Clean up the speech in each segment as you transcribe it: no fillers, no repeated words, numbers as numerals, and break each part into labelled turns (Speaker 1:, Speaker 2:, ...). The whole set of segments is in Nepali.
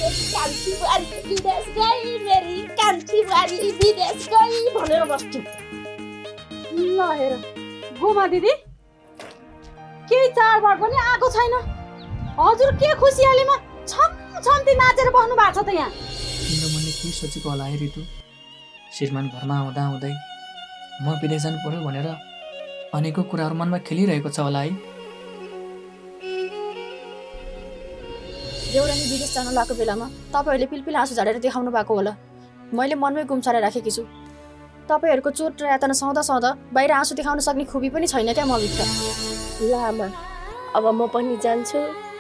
Speaker 1: कान्छी बुहारी विदेश गई मेरी कान्छी बुहारी विदेश गई भनेर बस्छु।
Speaker 2: ल हेर गोमा दिदी केही चाडबाड पनि आएको छैन, हजुर के खुसियालीमा छम्ती नाचेर बस्नु भएको छ त यहाँ।
Speaker 3: तिम्रो मनले के सोचेको होला है ऋतु? श्रीमान घरमा आउँदा आउँदै म विदेश जानु पर्यो भनेर अनेकौँ कुराहरू मनमा खेलिरहेको छ होला है।
Speaker 4: देउरानी विदेश जान लागेको बेलामा तपाईँहरूले पिलपिल आँसु झारेर देखाउनु भएको होला। मैले मनमै गुम्साएर राखेकी छु। तपाईँहरूको चोट र यातना सहँदा सहँदा बाहिर आँसु देखाउन सक्ने खुबी पनि छैन क्या मभित्र।
Speaker 1: ल आमा, अब म पनि जान्छु।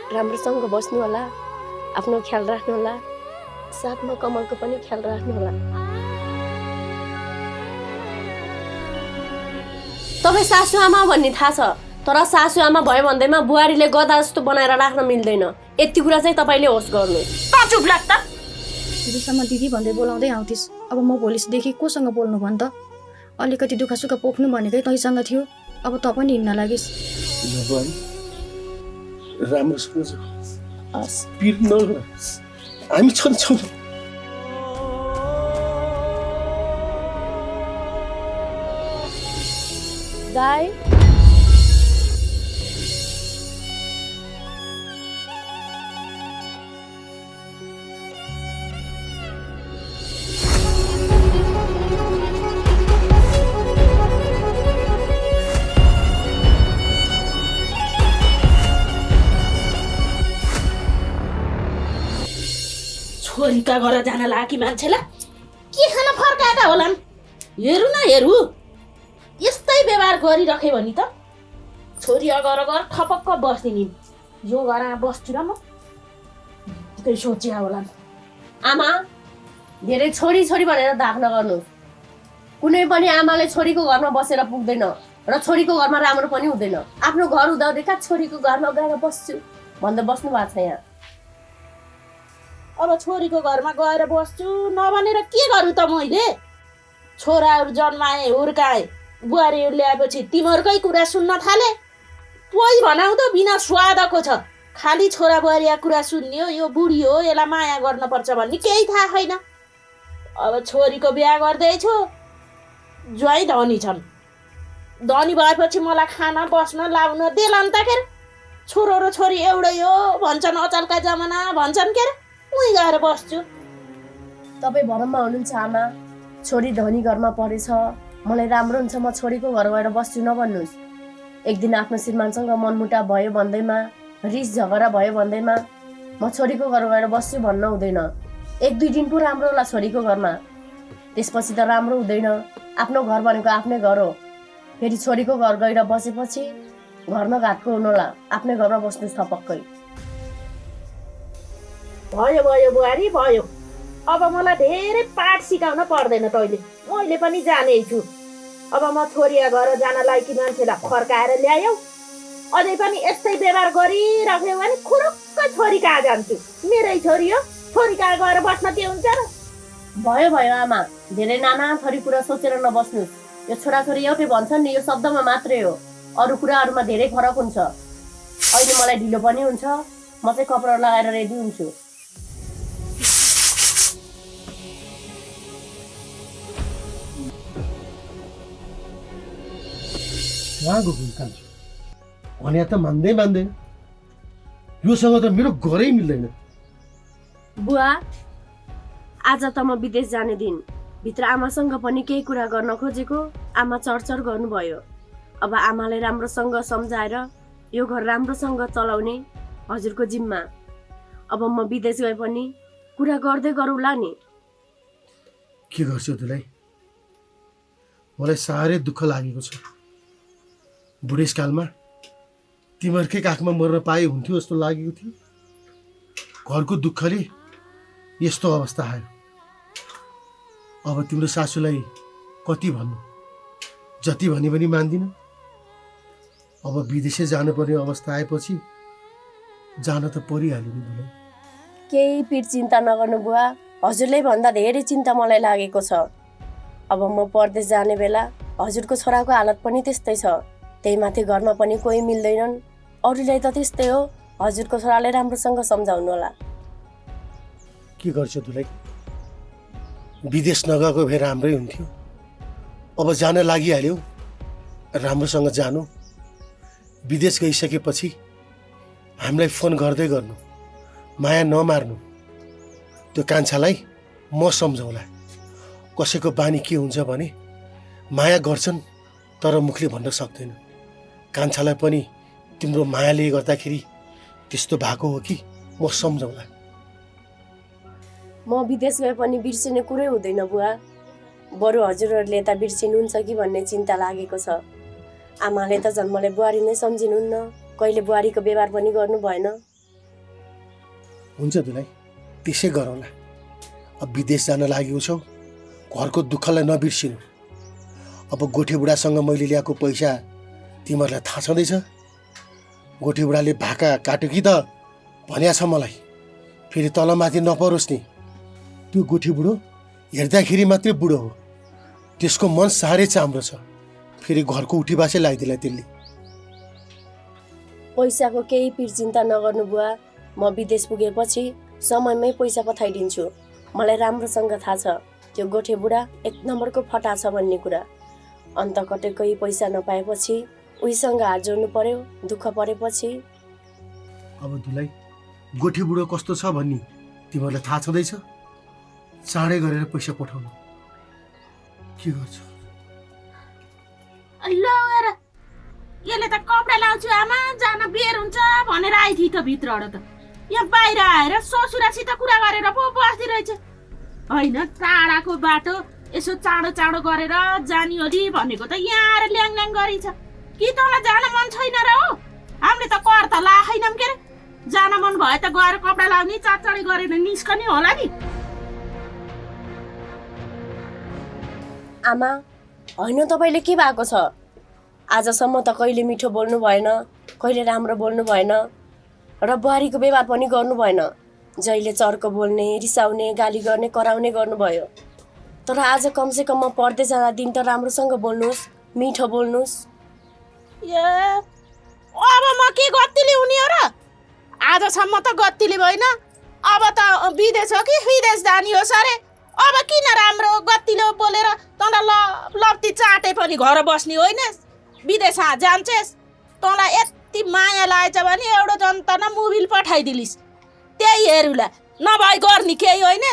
Speaker 1: राम्रोसँग बस्नु होला, आफ्नो ख्याल राख्नु होला, साथमा कमलको पनि ख्याल राख्नु होला। तपाईँ सासुआमा भन्ने थाहा छ, तर सासुआमा भयो भन्दैमा बुहारीले गदा जस्तो बनाएर राख्न मिल्दैन। यति कुरा चाहिँ तपाईँले होस् गर्नु। चुप लाग त।
Speaker 4: हिजोसम्म दिदी भन्दै बोलाउँदै आउँथिस्, अब म भोलिदेखि कोसँग बोल्नु भन् त? अलिकति दुःख सुख पोख्नु भनेकै तैसँग थियो, अब त पनि हिँड्न लागिस्।
Speaker 5: राम्रोसँग पिर नगर, हामी छन्छौँ।
Speaker 1: दाइ
Speaker 6: छोरीका घर जान लागी मान्छेलाई के खान फर्काएका होलान्? हेरु न हेरु, यस्तै व्यवहार गरिरह्यो भने त छोरी अगर ठपक्क बस्दिन्। यो घरमा बस्छु र म त्यही सोचे होलान्।
Speaker 1: आमा, धेरै छोरी छोरी भनेर धाक नगर्नुहोस्। कुनै पनि आमाले छोरीको घरमा बसेर पुग्दैन र छोरीको घरमा राम्रो पनि हुँदैन। आफ्नो घर हुँदाहुँदैका छोरीको घरमा गएर बस्छु भन्दै बस्नु भएको छ यहाँ।
Speaker 6: अब छोरीको घरमा गएर बस्छु नभनेर के गरौँ त मैले? छोराहरू जन्माए, हुर्काए, बुहारीहरू ल्याएपछि तिमीहरूकै कुरा सुन्न थाले। पोइ भनाउ त बिना स्वादको छ। खालि छोरा बुहारीका कुरा सुन्ने हो, यो बुढी हो, यसलाई माया गर्नुपर्छ भन्ने केही थाहा छैन। अब छोरीको बिहा गर्दैछु, ज्वाइँ धनी छन्। धनी भएपछि मलाई खान बस्न लाउन देला नि त के अरे? छोरो र छोरी एउटै हो भन्छन्, अचलका जमाना भन्छन् के अरे? उहीँ गएर बस्छु।
Speaker 1: तपाईँ भरममा हुनुहुन्छ आमा, छोरी धनी घरमा परेछ, मलाई राम्रो हुन्छ म छोरीको घर गएर बस्छु नभन्नुहोस्। एक दिन आफ्नो श्रीमानसँग मनमुटाव भयो भन्दैमा, रिस झगडा भयो भन्दैमा म छोरीको घर गएर बस्छु भन्न हुँदैन। एक दुई दिन पो राम्रो होला छोरीको घरमा, त्यसपछि त राम्रो हुँदैन। आफ्नो घर भनेको आफ्नै घर हो। फेरि छोरीको घर गएर बसेपछि घरमा घाटको हुनु होला। आफ्नै घरमा बस्नुहोस् थपक्कै।
Speaker 6: भयो भयो बुहारी भयो। अब मलाई धेरै पाठ सिकाउन पर्दैन तैँले, मैले पनि जानेछु। अब म छोरीया घर जान लायकी मान्छेलाई फर्काएर ल्यायौ, अझै पनि यस्तै व्यवहार गरिराख्यो भने खुरुक्क छोरी कहाँ जान्छु? मेरै छोरी हो, छोरी कहाँ गएर बस्न के हुन्छ र?
Speaker 1: भयो भयो आमा, धेरै नाना थरी कुरा सोचेर नबस्नुहोस्। यो छोराछोरी एउटै भन्छन् नि, यो शब्दमा मात्रै हो, अरू कुराहरूमा धेरै फरक हुन्छ। अहिले मलाई ढिलो पनि हुन्छ, म चाहिँ कपडा लगाएर रेडी हुन्छु।
Speaker 5: कहाँ गएको कान्छो? भने त मान्दैन। योसँग त मेरो घरै मिल्दैन।
Speaker 1: बुवा, आज त म विदेश जाने दिन। भित्र आमासँग पनि केही कुरा गर्न खोजेको, आमा चर्चर गर्नुभयो। अब आमालाई राम्रोसँग सम्झाएर यो घर राम्रोसँग चलाउने हजुरको जिम्मा। अब म विदेश गए पनि कुरा गर्दै गरौँला नि।
Speaker 5: के गर्छौ तिलाई? मलाई साह्रै दुःख लागेको छ। बुढेसकालमा तिमीहरूकै काखमा मर्न पाए हुन्थ्यो जस्तो लागेको थियो। घरको दुःखले यस्तो अवस्था आयो। अब तिम्रो सासूलाई कति भन्नु, जति भने पनि मान्दिन। अब विदेशै जानुपर्ने अवस्था आएपछि जान त परिहाल्यो नि दुलै।
Speaker 1: केही पिर चिन्ता नगर्नु बुवा, हजुरले भन्दा धेरै चिन्ता मलाई लागेको छ। अब म परदेश जाने बेला हजुरको छोराको हालत पनि त्यस्तै छ। त्यही माथि घरमा पनि कोही मिल्दैनन्। अरूलाई त त्यस्तै हो, हजुरको छोराले राम्रोसँग सम्झाउनु होला।
Speaker 5: के गर्छु दुलै? विदेश नगएको भए राम्रै हुन्थ्यो। अब जान लागिहाल्यो, राम्रोसँग जानु। विदेश गइसकेपछि हामीलाई फोन गर्दै गर्नु, माया नमार्नु। त्यो कान्छालाई म सम्झाउला। कसैको बानी के हुन्छ भने माया गर्छन् तर मुखले भन्न सक्दैन। कान्छालाई पनि तिम्रो मायाले गर्दाखेरि त्यस्तो भएको हो कि म सम्झाउला।
Speaker 1: म विदेश गए पनि बिर्सिने कुरै हुँदैन बुवा। बरु हजुरहरूले त बिर्सिनुहुन्छ कि भन्ने चिन्ता लागेको छ। आमाले त झन् मलाई बुहारी नै सम्झिनुहुन्न, कहिले बुहारीको व्यवहार पनि गर्नु भएन।
Speaker 5: हुन्छ दुलै, त्यसै गरौँला। अब विदेश जान लागेको छौ, घरको दुःखलाई नबिर्सिनु। अब गोठे बुढासँग मैले ल्याएको पैसा तिमीहरूलाई थाहा छँदैछ। गोठे बुढाले भाका काट्यो कि त भन्या छ मलाई। फेरि तलमाथि नपरोस् नि। त्यो गोठे बुढो हेर्दाखेरि मात्रै बुढो हो, त्यसको मन साह्रै चाम्रो छ। फेरि घरको उठीबासै लगाइदिला त्यसले।
Speaker 1: पैसाको केही पिर चिन्ता नगर्नु बुवा। म विदेश पुगेपछि समयमै पैसा पठाइदिन्छु। मलाई राम्रोसँग थाहा छ त्यो गोठे बुढा एक नम्बरको फटा छ भन्ने कुरा। अन्त कतै पैसा नपाएपछि उहीसँग हात जोड्नु पर्यो, दुःख परेपछि।
Speaker 5: अब दुलै, गोठे बुढो कस्तो छ भन्ने तिमीहरूलाई थाहा छँदैछ। चाँडै गरेर पैसा पठाउनु। के गर्छु?
Speaker 6: ल हेर, यसले त कपडा लाउँछु आमा जान बेर हुन्छ भनेर आइथी त भित्रबाट त। यहाँ बाहिर आएर ससुरासित कुरा गरेर पो बस्दी रहेछ। होइन, टाढाको बाटो यसो चाँडो चाँडो गरेर जानी होली भनेको त यहाँ आएर ल्याङ गरिन्छ कि तँलाई जान मन छैन र हो? हामीले त कर त लाखैनौँ के अरे। जान मन भयो त गएर कपडा लाउने चाँडै गरेर निस्कने होला नि।
Speaker 1: आमा, होइन तपाईँले के भएको छ? आजसम्म त कहिले मिठो बोल्नु भएन, कहिले राम्रो बोल्नु भएन र बुहारीको व्यवहार पनि गर्नु भएन। जहिले चर्को बोल्ने, रिसाउने, गाली गर्ने, कराउने गर्नुभयो। तर आज कमसेकम म पढ्दै जाँदा दिन त राम्रोसँग बोल्नुहोस्, मिठो बोल्नुहोस्।
Speaker 6: ए अब म के गत्तीले हुने हो र? आजसम्म त गत्तीले भएन, अब त विदेश हो कि विदेश जाने हो सरे। अब किन राम्रो गत्तीले बोलेर तँलाई लप्ती चाटे पनि घर बस्ने होइन। विदेश जान्छेस्, तँलाई यति माया लागेछ भने एउटा जनता न मोबिल पठाइदिलिस्, त्यही हेरुला। नभए गर्ने केही होइन।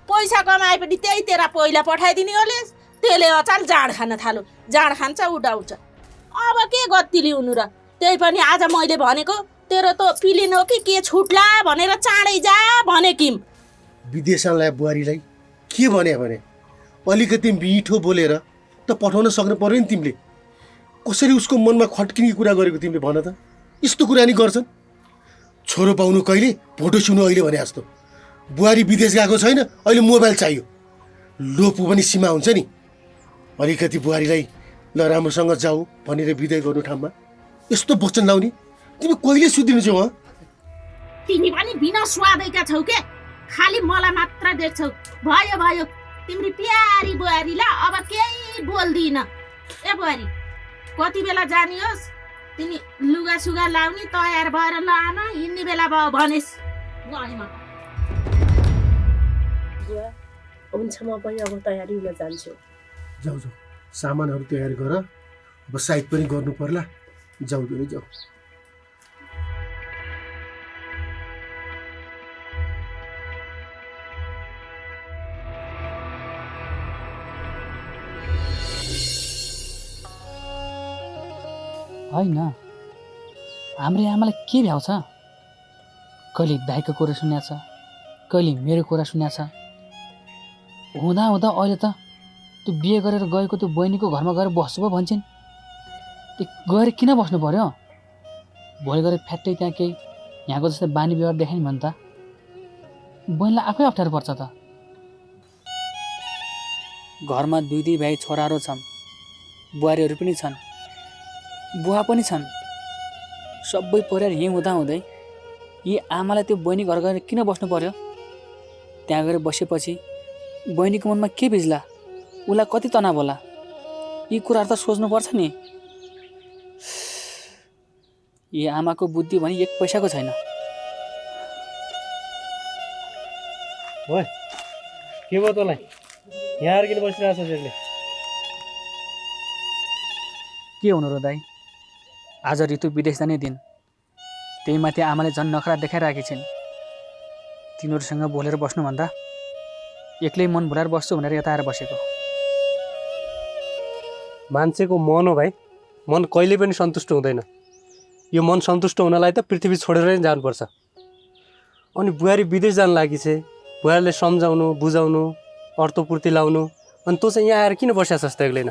Speaker 6: पैसा कमाए पनि त्यही तेरा पहिला पठाइदिने होलेस्। त्यसले अचाल जाँड खान थाल्यो, जाँड खान्छ उडाउँछ। अब के गत्तीले हुनु र? त्यही पनि आज मैले भनेको तेरो त पिलिन हो कि के छुट्ला भनेर चाँडै जा भने किम।
Speaker 5: विदेशलाई बुहारीलाई के भने अलिकति मिठो बोलेर त पठाउन सक्नु पर्यो नि तिमीले। कसरी उसको मनमा खट्किने कुरा गरेको तिमीले भन त? यस्तो कुरा नि गर्छन्? छोरो पाउनु कहिले, भोटो सुन्नु अहिले भने जस्तो। बुहारी विदेश गएको छैन, अहिले मोबाइल चाहियो। लोपो पनि सीमा हुन्छ नि। अलिकति बुहारीलाई ल राम्रोसँग जाऊ भनेर बिदाय गर्नु ठाउँमा यस्तो वचन लाउने तिमी कहिले सुध्रिनु छौ?
Speaker 6: तिमी पनि बिना स्वादैका छौ के? खालि मलाई मात्र देख्छौ। भयो तिम्री प्यारी बुहारीलाई अब केही बोल्दिन। ए बुहारी, कति बेला जाने होस्? तिमी लुगा सुगा लाउने तयार भएर ल आमा, हिँड्ने बेला भयो भनेस्। गएँ
Speaker 1: बुवा, हुन्छ म पनि अब तयारी हुन जान्छु।
Speaker 5: जाऊ सामानहरू तयार गर। अब साइड पनि गर्नु पर्ला। जाऊ दुलै जाऊ।
Speaker 3: होइन, हाम्रो आमालाई के भ्याउँछ? कहिले दाइको कुरा सुन्याछ, कहिले मेरो कुरा सुन्याछ। हुँदा अहिले त त्यो बिहे गरेर गएको त्यो बहिनीको घरमा गएर बस्छु पो भन्छन्। त्यो गएर किन बस्नु पर्यो? भोलि गएर फ्याट्टै त्यहाँ केही यहाँको जस्तै बानी व्यवहार देखायो नि भने त बहिनीलाई आफै अप्ठ्यारो पर्छ त। घरमा दुई भाइ छोराहरू छन्, बुहारीहरू पनि छन्, बुवा पनि छन्। सबै परिवार यहीँ हुँदै यी आमालाई त्यो बहिनी घर गएर किन बस्नु पर्यो? त्यहाँ गएर बसेपछि बहिनीको मनमा के भिज्ला, उसलाई कति तनाव होला, यी कुराहरू त सोच्नुपर्छ नि। यी आमाको बुद्धि भने एक पैसाको छैन।
Speaker 7: ओए के भयो तँलाई यहाँ आएर किन बसिरहेको छ त्यसले
Speaker 3: के हुनु र दाइ आज ऋतु विदेश जाने दिन त्यही माथि आमाले झन् नखरा देखाइरहेकी छिन् तिनीहरूसँग बोलेर बस्नुभन्दा एक्लै मन भुलाएर बस्छु भनेर यता आएर बसेको
Speaker 7: मान्छेको मन हो भाइ मन कहिले पनि सन्तुष्ट हुँदैन यो मन सन्तुष्ट हुनलाई त पृथ्वी छोडेर नै जानुपर्छ अनि बुहारी विदेश जान लागि छ बुहारीले सम्झाउनु बुझाउनु अर्थपूर्ति लाउनु अनि तँ चाहिँ यहाँ आएर किन बसिया छस् त एक्लै न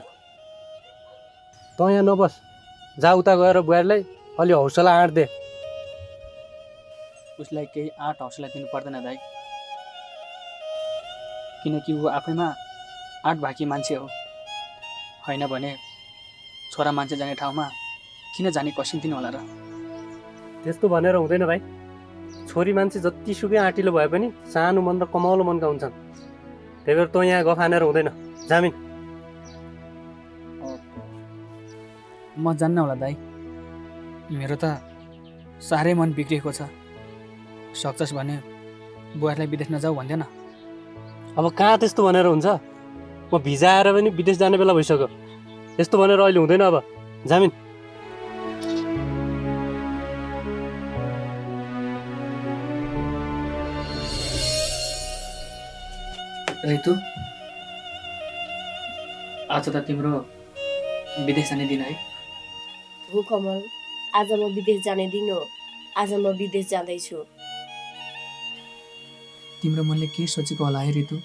Speaker 7: तँ यहाँ नबस जा उता गएर बुहारीलाई अलि हौसला आँट दे
Speaker 3: उसलाई केही आँट हौसला दिनु पर्दैन दाइ किनकि ऊ आफैमा आँट भाकी मान्छे हो होइन भने छोरा मान्छे जाने ठाउँमा किन जाने कसिन्थिन् होला र
Speaker 7: त्यस्तो भनेर हुँदैन भाइ छोरी मान्छे जतिसुकै आँटिलो भए पनि सानो मन र कमाउलो मनका हुन्छन् त्यही भएर तँ यहाँ गफ हानेर हुँदैन जामिन
Speaker 3: म जान्न होला दाइ मेरो त साह्रै मन बिग्रिएको छ सक्छस् भने बुहारीलाई विदेश नजाऊ भन्दैन
Speaker 7: अब कहाँ त्यस्तो भनेर हुन्छ म भिजा आएर पनि विदेश जाने बेला भइसक्यो यस्तो भनेर अहिले हुँदैन अब जामिन
Speaker 3: ऋतु आज त तिम्रो विदेश जाने दिन है
Speaker 1: हो कमल आज म विदेश जाने दिन हो आज म विदेश जाँदैछु
Speaker 3: तिम्रो मनले के सोचेको होला है ऋतु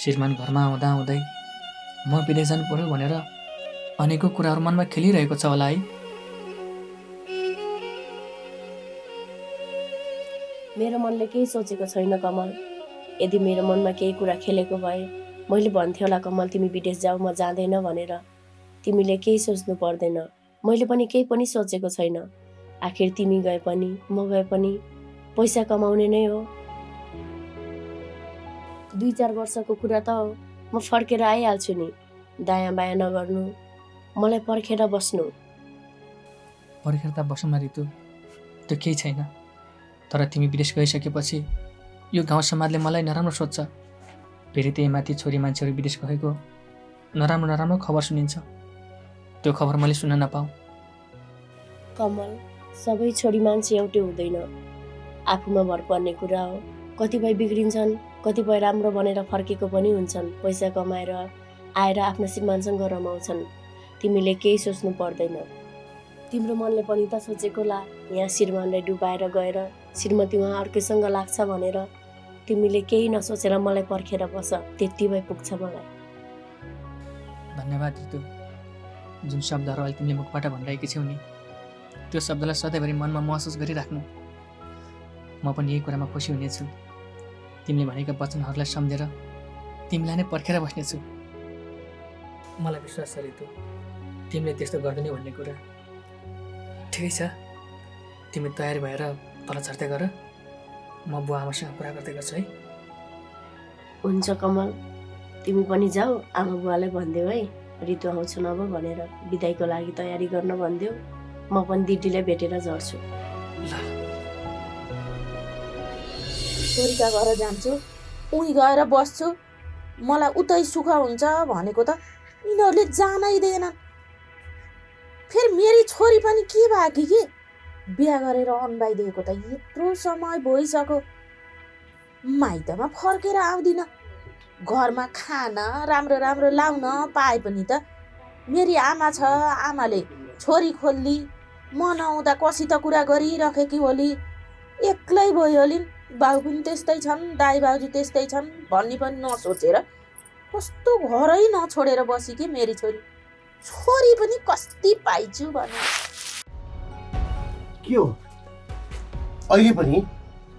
Speaker 3: श्रीमान घरमा आउँदा आउँदै म विदेश जानु पर्यो भनेर अनेकौँ कुराहरू मनमा खेलिरहेको छ होला है
Speaker 1: मेरो मनले केही सोचेको छैन कमल यदि मेरो मनमा केही कुरा खेलेको भए मैले भन्थेँ होला कमल तिमी विदेश जाऊ म जाँदैन भनेर तिमीले केही सोच्नु पर्दैन मैले पनि केही पनि सोचेको छैन आखिर तिमी गए पनि म गए पनि पैसा कमाउने नै हो 2-4 वर्षको कुरा त हो म फर्केर आइहाल्छु नि दायाँ बायाँ नगर्नु मलाई पर्खेर बस्नु
Speaker 3: पर्खेर त बसौँला ऋतु त्यो केही छैन तर तिमी विदेश गइसकेपछि यो गाउँ समाजले मलाई नराम्रो सोध्छ फेरि त्यही माथि छोरी मान्छेहरू विदेश गएको नराम्रो नराम्रो खबर सुनिन्छ त्यो खबर मैले सुन्न नपाऊ
Speaker 1: कमल सबै छोरी मान्छे एउटै हुँदैन आफूमा भर पर्ने कुरा हो कतिपय बिग्रिन्छन् कतिपय राम्रो बनेर फर्केको पनि हुन्छन् पैसा कमाएर आएर आफ्नो श्रीमानसँग रमाउँछन् तिमीले केही सोच्नु पर्दैन तिम्रो मनले पनि त सोचेको ला यहाँ श्रीमानलाई डुबाएर गएर श्रीमती उहाँ अर्कैसँग लाग्छ भनेर तिमीले केही नसोचेर मलाई पर्खेर बस त्यति भए पुग्छ मलाई
Speaker 3: धन्यवाद ऋतु जुन शब्दहरू अहिले तिमीले मुखबाट भनिरहेकी छौ नि त्यो शब्दलाई सधैँभरि मनमा महसुस गरिराख्नु म पनि यही कुरामा खुसी हुनेछु तिमीले भनेका वचनहरूलाई सम्झेर तिमीलाई नै पर्खेर बस्नेछु मलाई विश्वास छ ऋतु तिमीले त्यस्तो गर्दैनौ भन्ने कुरा ठिकै छ तिमी तयारी भएर तल झर्दै गर म बुवा आमासँग कुरा गर्दै गर्छु है
Speaker 1: हुन्छ कमल तिमी पनि जाऊ आमा बुवालाई भनिदेऊ है ऋतु आउँछु नभ भनेर बिदाईको लागि तयारी गर्न भनिदेऊ म पनि दिदीलाई भेटेर झर्छु
Speaker 6: छोरीका घर जान्छु उहीँ गएर बस्छु मलाई उतै सुख हुन्छ भनेको त यिनीहरूले जानै दिएनन् फेरि मेरी छोरी पनि के भयो कि बिहा गरेर अनबाइदिएको त यत्रो समय भइसक्यो माइतमा फर्केर आउँदिन घरमा खाना राम्रो राम्रो लाउन पाए पनि त मेरी आमा छ आमाले छोरी खोल्ली म नआउँदा कसी त कुरा गरिराखेकी होली एक्लै भयो होलिन् बाउ पनि त्यस्तै छन् दाइ बाउजी त्यस्तै छन् भन्ने पनि नसोचेर कस्तो घरै नछोडेर बसी कि मेरी छोरी छोरी पनि कस्ती पाइछु भने
Speaker 5: के हो अहिले पनि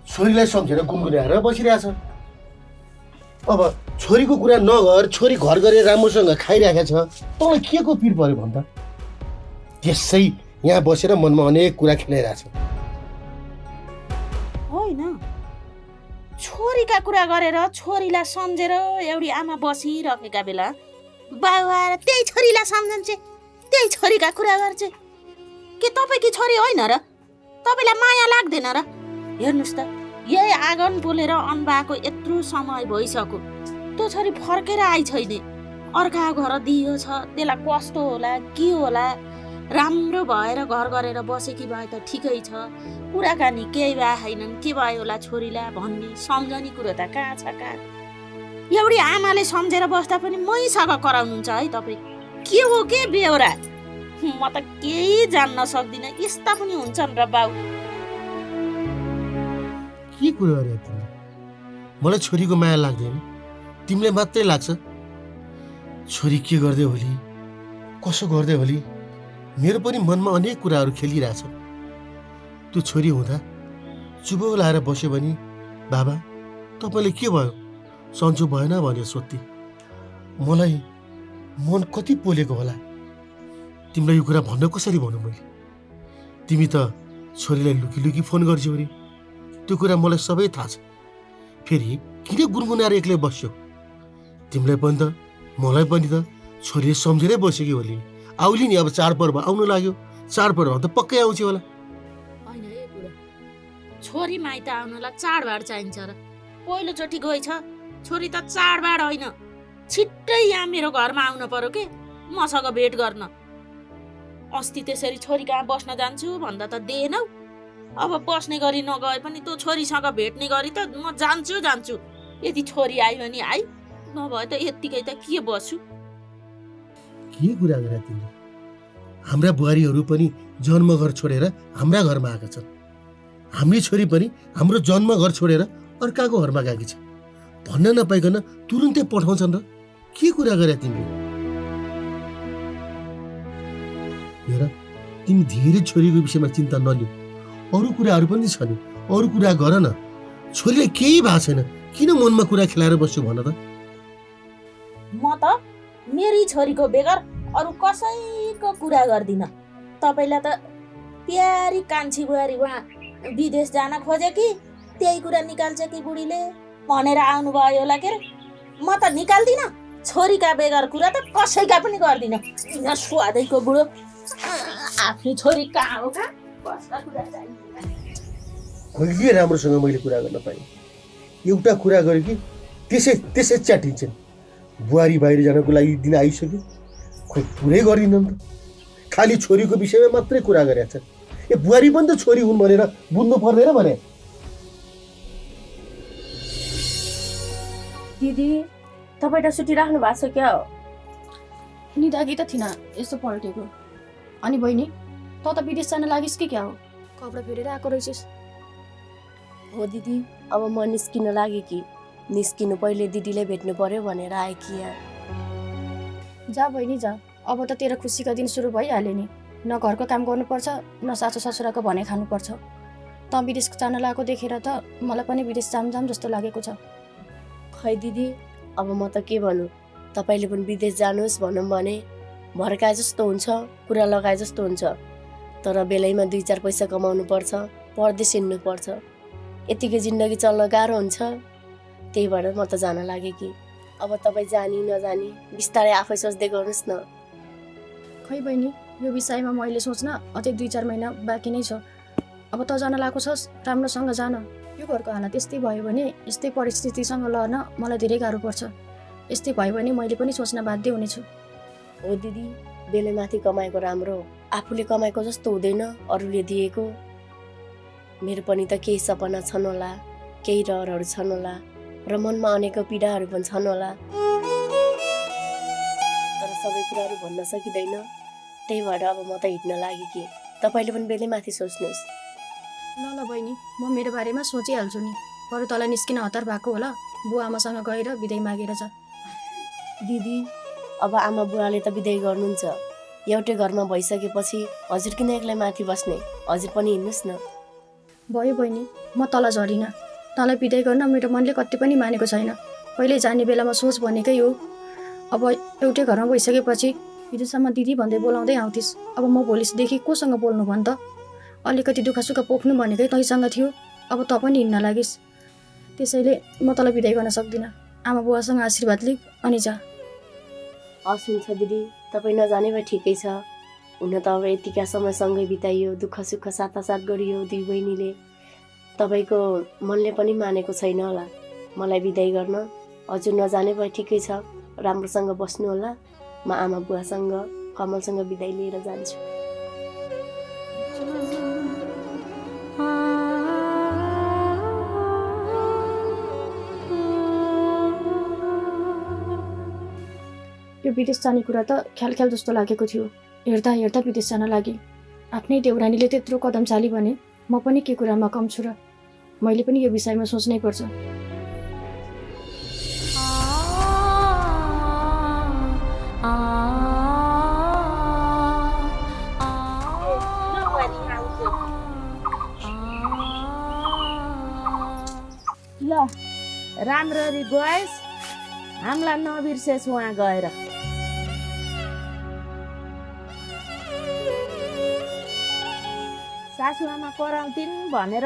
Speaker 5: छोरीलाई सम्झेर गुनगुनाएर बसिरहेछ अब छोरीको कुरा नगर छोरी घर गरेर राम्रोसँग खाइरहेको छ तँलाई के को पिर पर्यो भन्दा त्यसै यहाँ बसेर मनमा अनेक कुरा खेलाइरहेछ
Speaker 6: होइन छोरीका कुरा गरेर छोरीलाई सम्झेर एउटी आमा बसिरहेका बेला बाउ आएर त्यही छोरीलाई सम्झन्छ त्यही छोरीका कुरा गर्छ के तपाईँकी छोरी होइन र तपाईँलाई माया लाग्दैन र हेर्नुहोस् त यही आँगन बोलेर अनबाको यत्रो समय भइसक्यो त्यो छोरी फर्केर आइ छैन। अर्का घर दियो छ, त्यसलाई कस्तो होला के होला, राम्रो भएर घर गरेर बसेकी भए त ठिकै छ। कुराकानी केही भए छैनन्, के भयो होला छोरीलाई भन्ने सम्झने कुरो त कहाँ छ कहाँ। एउटी आमाले सम्झेर बस्दा पनि मैसँग कराउनुहुन्छ है तपाईँ। के हो के बेहोरा, म त केही जान्न सक्दिनँ। यस्ता पनि हुन्छन् र बाउ।
Speaker 5: के कुरा गरे तिमीले? मलाई छोरीको माया लाग्दैन, तिमीलाई मात्रै लाग्छ। छोरी के गर्दै होली, कसो गर्दै होली, मेरो पनि मनमा अनेक कुराहरू खेलिरहेछ। त्यो छोरी हुँदा चुबो लाएर बस्यो भने बाबा तपाईँले के भयो, सन्चो भएन भनेर सोध्थे। मलाई मन कति पोलेको होला। तिमीलाई यो कुरा भन्न कसरी भनौँ मैले? तिमी त छोरीलाई लुकी लुकी फोन गर्छौ अरे, त्यो कुरा मलाई सबै थाहा छ। फेरि किन गुनगुनाएर एक्लै बस्यो? तिमीलाई पनि त मलाई पनि त छोरीले सम्झेरै बस्यो कि होली। आउली नि, अब चाडपर्व आउनु लाग्यो, चाडपर्व त पक्कै आउँछ होला।
Speaker 6: होइन ए बुढो, छोरी माइत आउनलाई चाडबाड चाहिन्छ र? पहिलोचोटि गएछ छोरी त चाडबाड होइन, छिट्टै यहाँ मेरो घरमा आउनु पर्यो के मसँग भेट गर्न। अस्ति त्यसरी छोरी कहाँ बस्न जान्छु भन्दा त दिएनौ। अब बस्ने गरी नगए पनि त्यो छोरीसँग भेट्ने गरी त म जान्छु। यदि छोरी आयो भने आइ, नभए त यत्तिकै त के बस्छु।
Speaker 5: के कुरा गरे तिमीले? हाम्रा बुहारीहरू पनि जन्मघर छोडेर हाम्रा घरमा आएका छन्। हाम्री छोरी पनि हाम्रो जन्मघर छोडेर अर्काको घरमा गएकी छ। भन्न नपाइकन तुरुन्तै पठाउँछन् र? के कुरा गरे तिमीले? हेर, तिमी धेरै छोरीको विषयमा चिन्ता नलिऊ। अरू कुराहरू पनि छ नि, अरू कुरा गर न। छोरीलाई केही भएको छैन, किन मनमा कुरा खेलाएर बस्छु भन त?
Speaker 6: म त मेरी छोरीको बेगर अरू कसैको कुरा गर्दिनँ। तपाईँलाई त प्यारी कान्छी बुहारी उहाँ विदेश जान खोजे कि त्यही कुरा निकाल्छ कि बुढीले भनेर आउनुभयो होला के रे। म त निकाल्दिनँ, छोरीका बेगर कुरा त कसैका पनि गर्दिनँ। यहाँ स्वादैको बुढो आफ्नै छोरी कहाँ हो कहाँ बस्दा कुरा चाहिन्छ।
Speaker 5: कहिले राम्रोसँग मैले कुरा गर्न पाएँ? एउटा कुरा गरेँ कि त्यसै च्याटिन्छन्। बुहारी बाहिर जानको लागि दिन आइसक्यो, खोइ पुरै गरिनन् त। खालि छोरीको विषयमा मात्रै कुरा गरेका छन्। ए बुहारी पनि त छोरी हुन् भनेर बुझ्नु पर्दैन भने?
Speaker 1: दिदी तपाईँ त सुतिराख्नु भएको छ क्या?
Speaker 4: निदाकी त थिइनँ यस्तो पल्टेको। अनि बहिनी त विदेश जान लागिस् कि क्या हो? कपडा फेरेर आएको रहेछस्।
Speaker 1: हो दिदी, अब म निस्किन लागेँ कि निस्किनु पहिले दिदीले भेट्नु पर्यो भनेर आएँ कि यहाँ।
Speaker 4: जा बहिनी जा, अब त तेरो खुसीका दिन सुरु भइहाल्यो नि। न घरको काम गर्नुपर्छ, न सासू ससुराको भनाइ खानुपर्छ। त विदेश जान लागेको देखेर त मलाई पनि विदेश जाम जस्तो लागेको छ।
Speaker 1: खै दिदी, अब म त के भनौँ? तपाईँले पनि विदेश जानुहोस् भनौँ भने भड्काए जस्तो हुन्छ, कुरा लगाए जस्तो हुन्छ। तर बेलैमा 2-4 पैसा कमाउनु पर्छ, परदेश हिँड्नु पर्छ। यतिकै जिन्दगी चल्न गाह्रो हुन्छ। त्यही भएर म त जान लागेँ कि अब तपाईँ जानी नजानी बिस्तारै आफै सोच्दै गर्नुहोस् न।
Speaker 4: खै बहिनी, यो विषयमा मैले सोच्न अझै 2-4 महिना बाँकी नै छ। अब त जान लागेको छस्, राम्रोसँग जान। यो घरको हालत यस्तै भयो भने, यस्तै परिस्थितिसँग लड्न मलाई धेरै गाह्रो पर्छ। यस्तै भयो भने मैले पनि सोच्न बाध्य हुनेछु।
Speaker 1: हो दिदी, बेलैमाथि कमाएको राम्रो, आफूले कमाएको जस्तो हुँदैन अरूले दिएको। मेरो पनि त केही सपना छन् होला, केही रहरहरू छन् होला, र मनमा अनेकौँ पीडाहरू पनि छन् होला। तर सबै कुराहरू भन्न सकिँदैन। त्यही भएर अब म त हिँड्न लागेँ कि तपाईँले पनि बेलैमाथि सोच्नुहोस्।
Speaker 4: ल बहिनी, म मेरो बारेमा सोचिहाल्छु नि। बरु तँलाई निस्किन हतार भएको होला, बुवा आमासँग गएर बिदाई मागेर जा।
Speaker 1: दिदी, अब आमा बुवाले त बिदाई गर्नुहुन्छ। एउटै घरमा भइसकेपछि हजुर किन एक्लै माथि बस्ने? हजुर पनि हिँड्नुहोस् न।
Speaker 4: भयो बहिनी, म तल झरिनँ। तँलाई बिदाई गर्न मेरो मनले कति पनि मानेको छैन। पहिले जाने बेलामा सोच भनेकै हो। अब एउटै घरमा भइसकेपछि हिजोसम्म दिदी भन्दै बोलाउँदै आउँथिस्, अब म भोलिदेखि कोसँग बोल्नु भन् त? अलिकति दुःख सुख पोख्नु भनेकै तैसँग थियो, अब त पनि हिँड्न लागिस्। त्यसैले म तँलाई बिदाई गर्न सक्दिनँ। आमा बुवासँग आशीर्वाद लिई अनि जा।
Speaker 1: हस् हुन्छ दिदी, तपाईँ नजाने भए ठिकै छ। हुन त अब यतिका समयसँगै बिताइयो, दुःख सुख साथासाथ गरियो दुई बहिनीले। तपाईँको मनले पनि मानेको छैन होला मलाई बिदाई गर्न। हजुर नजाने भए ठिकै छ, राम्रोसँग बस्नु होला। म आमा बुवासँग कमलसँग बिदाई लिएर जान्छु।
Speaker 4: यो विदेश जाने कुरा त ख्याल ख्याल जस्तो लागेको थियो। हेर्दा हेर्दा विदेश जान लागि आफ्नै देउरानीले त्यत्रो कदम चाली भने म पनि के कुरामा कम छु र? मैले पनि यो विषयमा सोच्नै पर्छ।
Speaker 6: ल राम्ररी गएस्, हामीलाई नबिर्सेस् उहाँ गएर। सासुआमा कराउँथिन् भनेर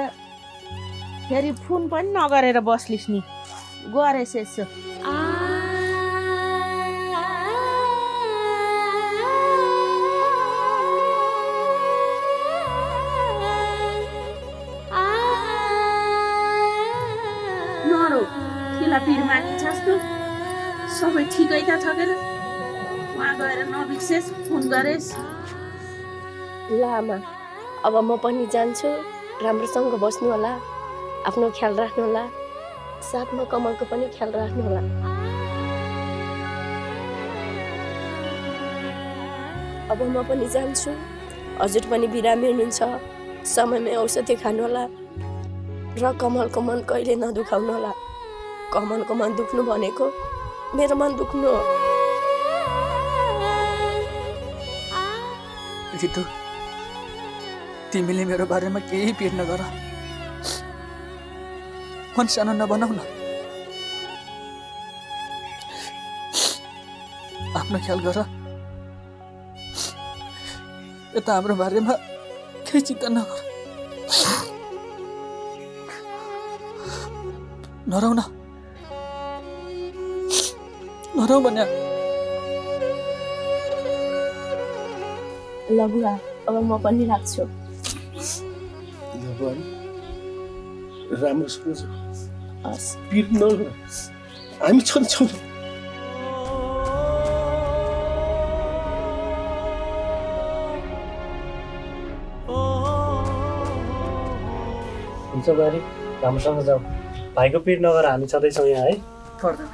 Speaker 6: फेरि फोन पनि नगरेर बस्लिस् नि, गरेस् यसो। नरो किला पिरमा छस् त, सबै ठिकै त छ के र? उहाँ गएर नबिर्सेस्, फोन गरेस्।
Speaker 1: ल आमा, अब म पनि जान्छु। राम्रोसँग बस्नु होला, आफ्नो ख्याल राख्नु होला, साथमा कमलको पनि ख्याल राख्नु होला। अब म पनि जान्छु। हजुर पनि बिरामी हुनुहुन्छ, समयमै औषधि खानु होला र कमलको मन कहिले नदुखाउनु होला। कमलको मन दुख्नु भनेको मेरो मन दुख्नु हो।
Speaker 3: रितु, तिमीले मेरो बारेमा केही पिर नगर, मन सानो नबनाउ न। आफ्नो ख्याल गर। यता हाम्रो बारेमा केही चिन्ता नगर। नराउ न, नराउ भन्या।
Speaker 1: ल बुवा, अब म पनि राख्छु।
Speaker 5: राम्रोसँग छ,
Speaker 1: हस्।
Speaker 5: पिर नगर, हामी छन्छौँ।
Speaker 7: हुन्छ बुहारी, राम्रोसँग जाऊ। भाइको पिर नगर, हामी छँदैछौँ यहाँ है।
Speaker 3: पर्दैन।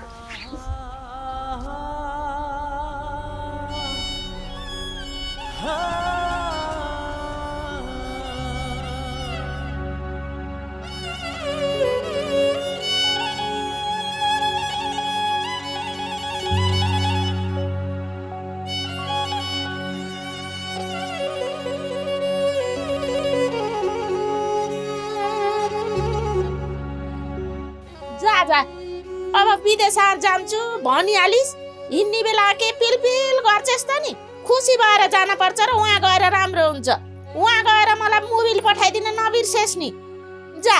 Speaker 6: जा अब विदेश जान्छु भनिहालिस्, हिँड्ने बेला के पिलपिल गर्छस् त नि, खुसी भएर जान पर्छ र उहाँ गएर राम्रो हुन्छ। उहाँ गएर मलाई मोबिल पठाइदिन नबिर्सेस् नि, जा।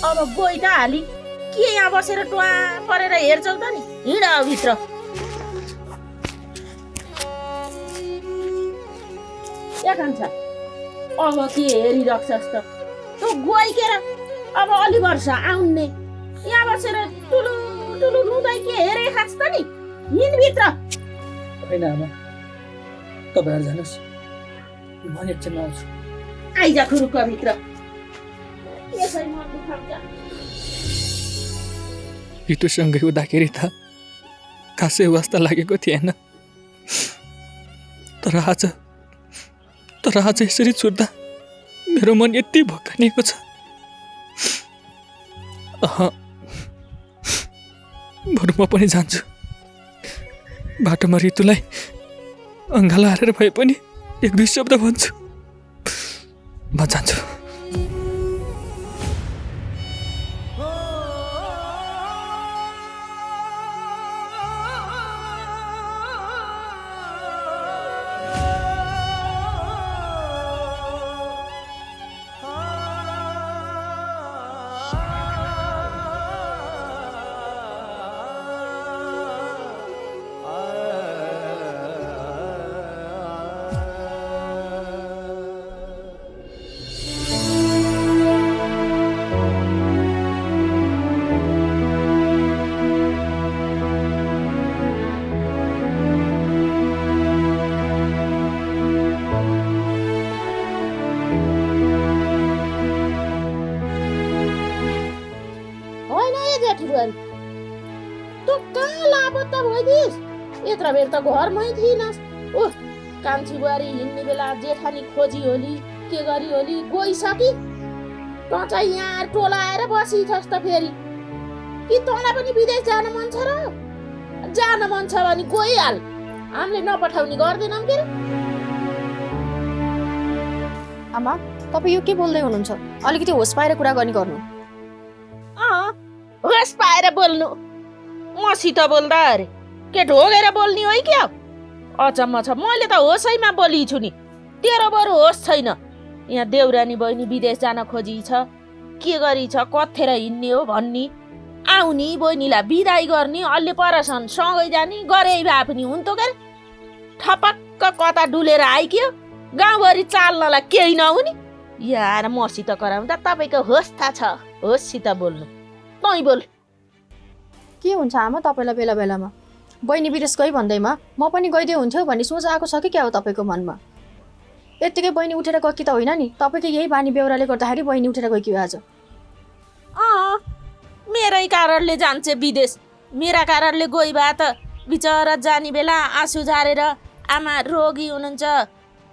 Speaker 6: अब गइ त हाली, के यहाँ बसेर टुवा परेर हेर्छौ त नि, हिँड भित्र। खान्छ अब के हेरिराख्छस् त, तँ गइकेर अब अलि वर्ष आउन्ने यहाँ बसेर टुलु टुलु लुँदै के हेरे खास् त नि, हिँड भित्र।
Speaker 3: होइन आमा, तपाईँहरू जानुहोस्, म एकछिनमा आउँछु।
Speaker 6: आइजा खुरुक्क भित्र, यसै मन दुखाउँछ।
Speaker 3: रितुसँगै हुँदाखेरि त खासै वास्ता लागेको थिएन, तर आज यसरी छुट्दा मेरो मन यति भक्कानिएको छ। बरु म पनि जान्छु, बाटोमा रितुलाई
Speaker 8: अङ्गाला हारेर भए पनि एक दुई शब्द भन्छु, म जान्छु।
Speaker 6: होइन ए जेठी बुहारी, तँ कहाँ लापत्ता भइदिइस्? यत्र बेर त घरमै थिइनस्। ओह, कान्छी बुहारी हिँड्ने बेला जेठानी खोजी होली, के गरी होली, गइसकी। तँ चाहिँ यहाँ टोलाएर बसिछस् त फेरि। कि तँलाई पनि विदेश जान मन छ र? जान मन छ भने गइहाल, हामीले नपठाउने गर्दैनौँ के रे?
Speaker 4: आमा, तपाईँ यो के बोल्दै हुनुहुन्छ? अलिकति होस पाएर कुरा गर्ने गर्नु।
Speaker 6: होस पाएर बोल्नु? मसित बोल्दा अरे के ढोगेर बोल्ने हो क्या? अचम्म छ, मैले त होसैमा बोली छु नि। तेरो बरु होस छैन। यहाँ देउरानी बहिनी विदेश जान खोजी छ, के गरी छ, कथेर हिँड्ने हो भन्ने, आउने बहिनीलाई बिदाई गर्ने, अलि परसन सँगै जाने गरे भए पनि हुन्थ्यो के? ठपक्क कता डुलेर आइक्यो, गाउँभरि चाल्नलाई केही नहुने। यहाँ मसित कराउँदा तपाईँको होस थाहा छ, होससित बोल्नु। तँ बोल।
Speaker 4: के हुन्छ आमा तपाईँलाई बेला बेलामा? बहिनी विदेश गई भन्दैमा म पनि गइदिए हुन्थ्यो भन्ने सोच आएको छ कि क्या हो तपाईँको मनमा? यत्तिकै बहिनी उठेर गएकी त होइन नि, तपाईँको यही बानी बेहोराले गर्दाखेरि बहिनी उठेर गएकी हो आज।
Speaker 6: मेरै कारणले जान्छ विदेश, मेरा कारणले गई भए त बिचरा जाने बेला आँसु झारेर आमा रोगी हुनुहुन्छ,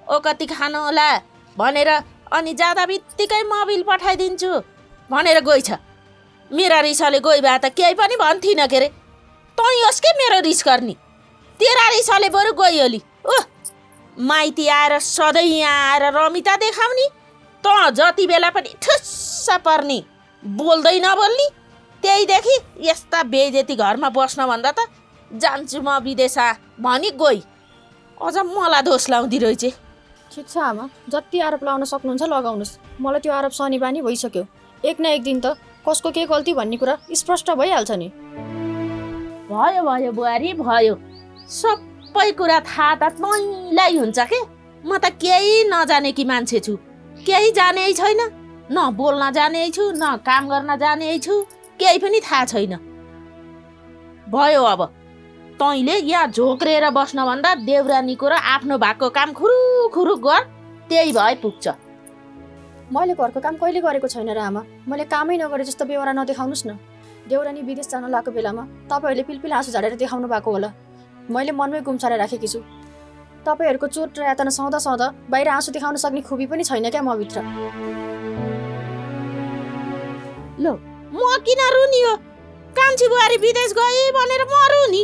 Speaker 6: ओकति खानु होला भनेर अनि जाँदा बित्तिकै मोबिल पठाइदिन्छु भनेर गइछ। मेरा रिसले गई भए त केही पनि भन्थिनँ के रे? तँ होस् के मेरो रिस गर्ने? तेरा रिसले बरु गइहोली। ओह, माइती आएर सधैँ यहाँ आएर रमिता देखाउने, तँ जति बेला पनि ठुस्स पर्ने, बोल्दै नबोल्ने। त्यहीदेखि यस्ता बेइज्जती घरमा बस्नभन्दा त जान्छु म विदेशा भनी गई। अझ मलाई दोष लाउँदी रहेछ।
Speaker 4: ठिक छ आमा, जति आरोप लगाउन सक्नुहुन्छ लगाउनुहोस्। मलाई त्यो आरोप सहने बानी भइसक्यो। एक न एक दिन त कसको के गल्ती भन्ने कुरा स्पष्ट भइहाल्छ नि।
Speaker 6: भयो भयो बुहारी भयो, सबै कुरा थाहा त तँलाई हुन्छ के? म त केही नजानेकी मान्छे छु, केही जानै छैन, न बोल्न जाने छु, न काम गर्न जाने छु, केही पनि थाहा छैन। भयो अब तैँले यहाँ झोक्रेर बस्नभन्दा देउरानीको र आफ्नो भएको काम खुरुखुरु गर, त्यही भए पुग्छ।
Speaker 4: मैले घरको काम कहिले गरेको छैन र आमा। मैले कामै नगरे जस्तो बेहोरा नदेखाउनुहोस् न। देउरानी विदेश जान लागेको बेलामा तपाईँहरूले पिलपिल आँसु झारेर देखाउनु भएको होला। मैले मनमै गुम्साएर राखेकी छु। तपाईँहरूको चोट र यातना सहँदा सहँदा बाहिर आँसु देखाउन सक्ने खुबी पनि छैन क्या म भित्र।
Speaker 6: ल म किन रुनी हो? कान्छी बुहारी विदेश गए भनेर म रुनी?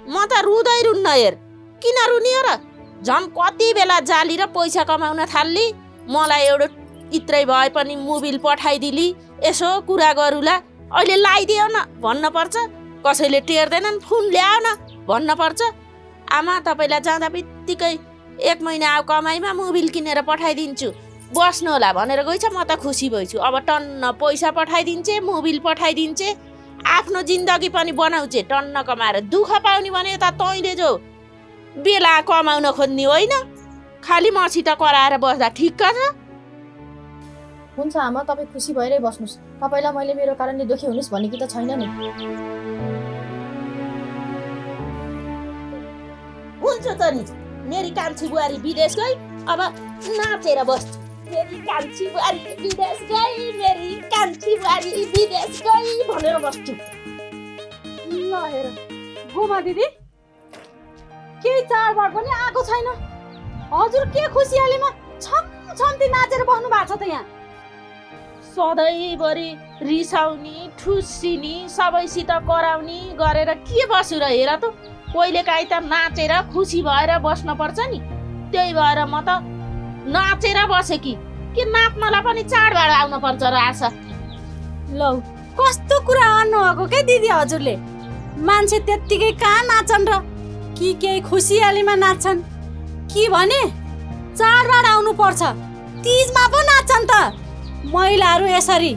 Speaker 6: म त रुँदै रुन्न हेर। किन रुनी हो र? झन् कति बेला जाली र पैसा कमाउन थाल्ली, मलाई एउटा इत्रै भए पनि मोबिल पठाइदिली, यसो कुरा गरौँला, अहिले लगाइदियो न भन्नुपर्छ, कसैले टेर्दैनन् फोन ल्याओ न भन्नुपर्छ। आमा तपाईँलाई जाँदा बित्तिकै 1 महिना आऊ कमाइमा मोबिल किनेर पठाइदिन्छु बस्नु होला भनेर गइछ। म त खुसी भइछु। अब टन्न पैसा पठाइदिन्छे, मोबिल पठाइदिन्छे, आफ्नो जिन्दगी पनि बनाउँछे। टन्न कमाएर दुःख पाउने भने त तैँले जो बेला कमाउन खोज्ने होइन, खालि मसित कराएर बस्दा ठिक्क छ।
Speaker 4: हुन्छ आमा, तपाईँ खुसी भएरै बस्नुहोस्। तपाईँलाई मैले मेरो कारणले दुःखी हुनुहोस् भनेकी त छैन नि।
Speaker 6: हुन्छ त नि, मेरी कान्छी बुहारी विदेश गई, अब नाचेर बस्छु। मेरी कान्छी बुहारी विदेश गई, मेरी कान्छी बुहारी विदेश गई भनेर बस्छु।
Speaker 2: ल हेर गोमा दिदी, केही चाडबाड पनि आएको छैन। हजुर के खुसियालीमा छमछम्ती नाचेर बस्नु भएको छ त यहाँ?
Speaker 6: सधैँभरि रिसाउने, ठुसिनी, सबैसित कराउने गरेर के बसु र हेर त। कहिलेकाहीँ त नाचेर खुसी भएर बस्नुपर्छ नि, त्यही भएर म त नाचेर बसेँ कि नाच्नलाई पनि चाडबाड आउनु पर्छ र आशा।
Speaker 2: लौ कस्तो कुरा गर्नुभएको के दिदी हजुरले? मान्छे त्यत्तिकै कहाँ नाच्छन् र कि केही खुसियालीमा नाच्छन् कि भने चाडबाड आउनु पर्छ तीजमा पो नाच्छन् त महिलाहरू यसरी।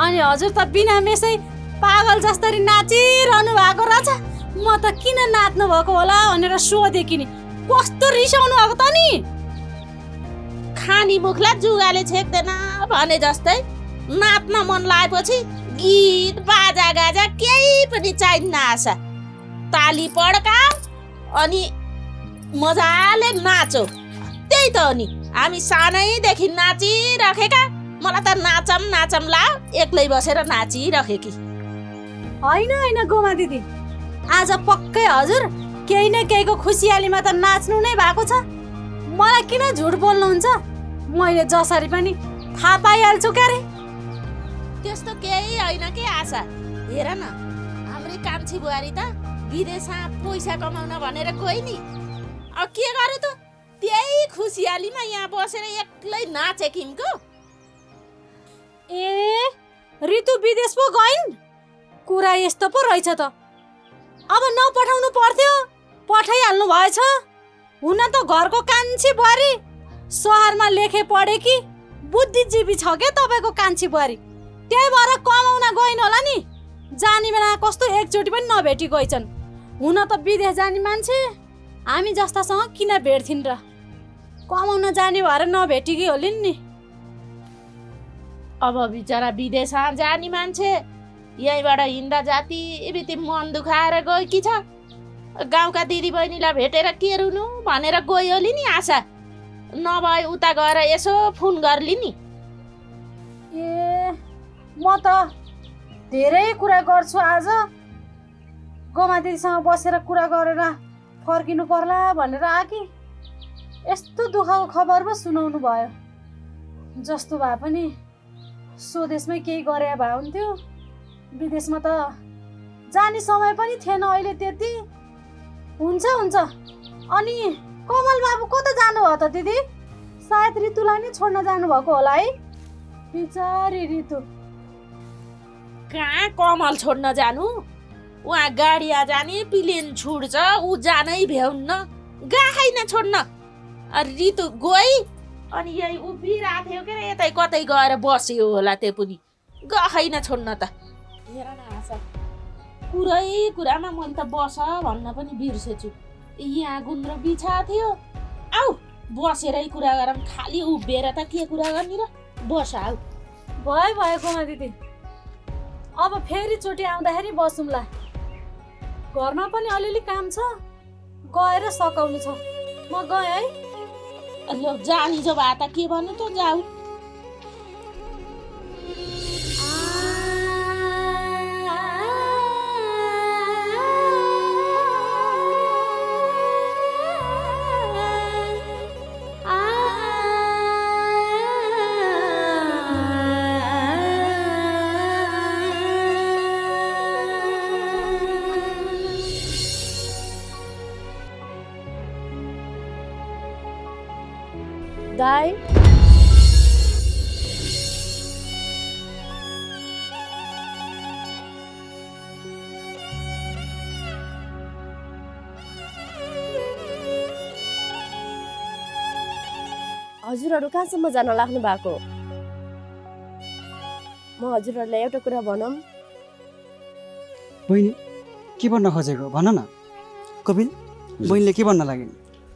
Speaker 2: अनि हजुर त बिना मेसै पागल जस्तरी नाचिरहनु भएको रहेछ। म त किन नाच्नु भएको होला भनेर सोधेँ कि नि, कस्तो रिसाउनु भएको त नि।
Speaker 6: खानी मुखलाई जुगाले छेक्दैन भने जस्तै नाच्न मन लागेपछि गीत बाजा गाजा केही पनि चाहिन्न आशा। ताली पड्काऊ अनि मजाले नाचो, त्यही त हो नि। हामी सानैदेखि नाचिराखेका, मलाई त नाचम ला एक्लै बसेर नाचिराखेकी।
Speaker 2: होइन गोमा दिदी, आज पक्कै हजुर केही न केहीको खुसियालीमा त नाच्नु नै भएको छ। मलाई किन झुट बोल्नुहुन्छ? मैले जसरी पनि थाहा पाइहाल्छु क्यारे।
Speaker 6: त्यस्तो केही होइन के आशा। हेर न, हाम्रो कान्छी बुहारी त विदेशमा पैसा कमाउन भनेर गई नि। अब के गर्यो त, त्यही खुसियालीमा यहाँ बसेर एक्लै नाचे किमको।
Speaker 2: ए ऋतु विदेश पो गइन्? कुरा यस्तो पो रहेछ त। अब नपठाउनु पर्थ्यो, पठाइहाल्नु भएछ। हुन त घरको कान्छी बुहारी, सहरमा लेखे पढे कि बुद्धिजीवी छ के तपाईँको कान्छी बुहारी, त्यही भएर कमाउन गइन् होला नि। जाने बेला कस्तो एकचोटि पनि नभेटी गइछन्। हुन त विदेश जाने मान्छे हामी जस्तासँग किन भेट्थिन् र? कमाउन जाने भएर नभेटेकी होलिन् नि।
Speaker 6: अब बिचरा विदेशमा जाने मान्छे यहीँबाट हिँड्दा जाति बिति मन दुखाएर गएकी छ। गाउँका दिदी बहिनीलाई भेटेर के रुनु भनेर गयो होली नि आशा। नभए उता गएर यसो फोन गर्ली नि।
Speaker 2: ए म त धेरै कुरा गर्छु आज। गोमा दिदीसँग बसेर कुरा गरेर फर्किनु पर्ला भनेर आकी यस्तो दुःखको खबर पो सुनाउनु भयो। जस्तो भए पनि स्वदेशमै केही गरे भए हुन्थ्यो। विदेशमा त जाने समय पनि थिएन अहिले त्यति। हुन्छ अनि कमल बाबु कता जानुभयो त दिदी? सायद ऋतुलाई नै छोड्न जानुभएको होला है। बिचारी ऋतु।
Speaker 6: कहाँ कमल छोड्न जानु, उहाँ गाडीमा जाने प्लेन छुट्छ, ऊ जानै भ्याउन्न, गाहै न छोड्न। ऋतु गई अनि यही उभिरहेको थियो के यतै कतै गएर बस्यो होला, त्यो पनि गहै न छोड्न त। हेर न आशा, कुरामा मैले त बस भन्न पनि बिर्सेछु। यहाँ गुन्द्रो बिछा थियो, आऊ बसेरै कुरा गरौँ। खालि उभिएर त के कुरा गर्ने र, बस आऊ।
Speaker 2: भयो गोमा दिदी, अब फेरि चोटि आउँदाखेरि बसौँला। घरमा पनि अलिअलि काम छ, गएर सकाउनु छ। म गएँ है।
Speaker 6: ल जानी जो भए त के भन्नु त, जाऊ।
Speaker 1: दाइ हजुरहरू कहाँसम्म जान लाग्नु भएको? म हजुरहरूलाई एउटा कुरा भनौँ।
Speaker 9: बहिनी के भन्न खोजेको भन न। कपिल बहिनीले के भन्न लाग्यो?